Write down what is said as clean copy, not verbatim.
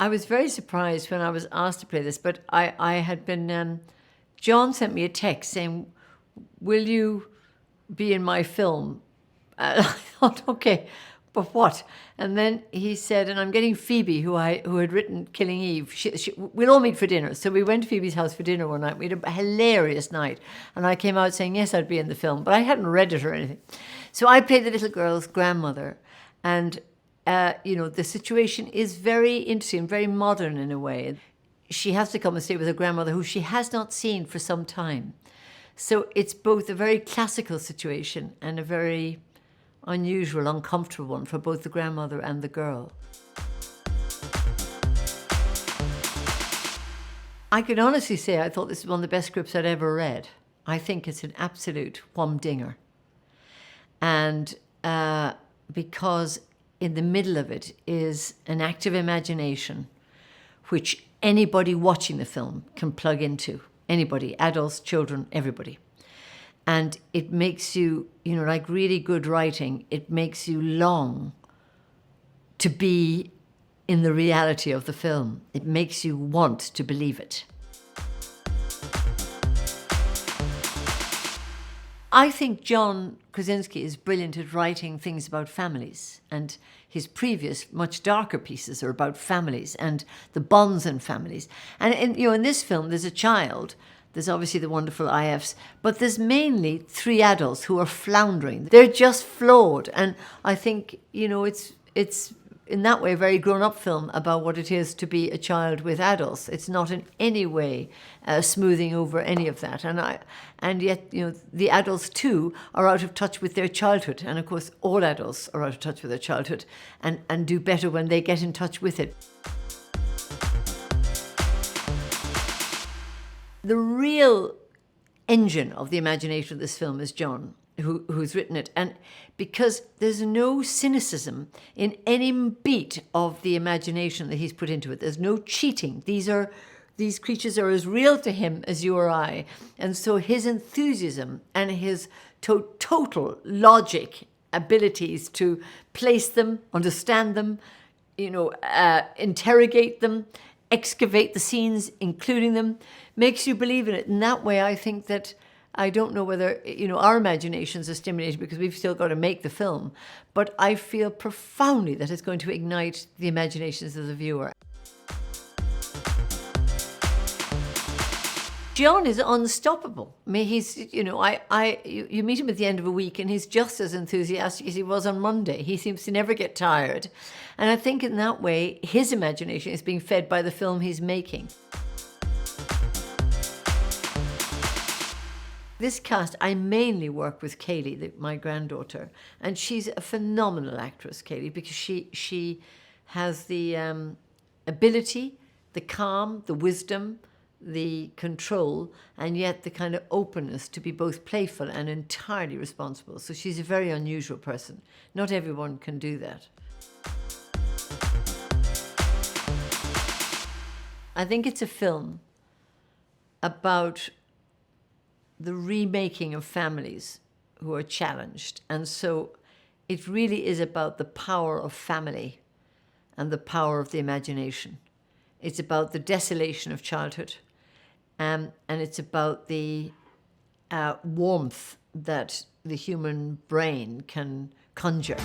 I was very surprised when I was asked to play this, but I had been, John sent me a text saying, will you be in my film? I thought, okay, but what? And then he said, and I'm getting Phoebe, who had written Killing Eve. We'll all meet for dinner. So we went to Phoebe's house for dinner one night. We had a hilarious night. And I came out saying, yes, I'd be in the film. But I hadn't read it or anything. So I played the little girl's grandmother. And, the situation is very interesting, very modern in a way. She has to come and stay with her grandmother, who she has not seen for some time. So it's both a very classical situation and a very unusual, uncomfortable one for both the grandmother and the girl. I can honestly say I thought this was one of the best scripts I'd ever read. I think it's an absolute humdinger. And because in the middle of it is an active imagination, which anybody watching the film can plug into. Anybody, adults, children, everybody. And it makes you, like really good writing, it makes you long to be in the reality of the film. It makes you want to believe it. I think John Krasinski is brilliant at writing things about families, and his previous, much darker pieces are about families and the bonds in families. And in this film, there's a child. There's obviously the wonderful IFs, but there's mainly 3 adults who are floundering. They're just flawed. And I think, it's in that way a very grown-up film about what it is to be a child with adults. It's not in any way smoothing over any of that. And yet, the adults too are out of touch with their childhood. And of course, all adults are out of touch with their childhood and do better when they get in touch with it. The real engine of the imagination of this film is John, who's written it. And because there's no cynicism in any beat of the imagination that he's put into it. There's no cheating. These creatures are as real to him as you or I. And so his enthusiasm and his total logic abilities to place them, understand them, interrogate them, excavate the scenes, including them, makes you believe in it. In that way, I think that, I don't know whether, our imaginations are stimulated because we've still got to make the film, but I feel profoundly that it's going to ignite the imaginations of the viewer. John is unstoppable. I mean, he's, you meet him at the end of a week and he's just as enthusiastic as he was on Monday. He seems to never get tired. And I think in that way, his imagination is being fed by the film he's making. This cast, I mainly work with Kaylee, my granddaughter, and she's a phenomenal actress, Kaylee, because she has the ability, the calm, the wisdom, the control, and yet the kind of openness to be both playful and entirely responsible. So she's a very unusual person. Not everyone can do that. I think it's a film about the remaking of families who are challenged. And so it really is about the power of family and the power of the imagination. It's about the desolation of childhood. And it's about the warmth that the human brain can conjure.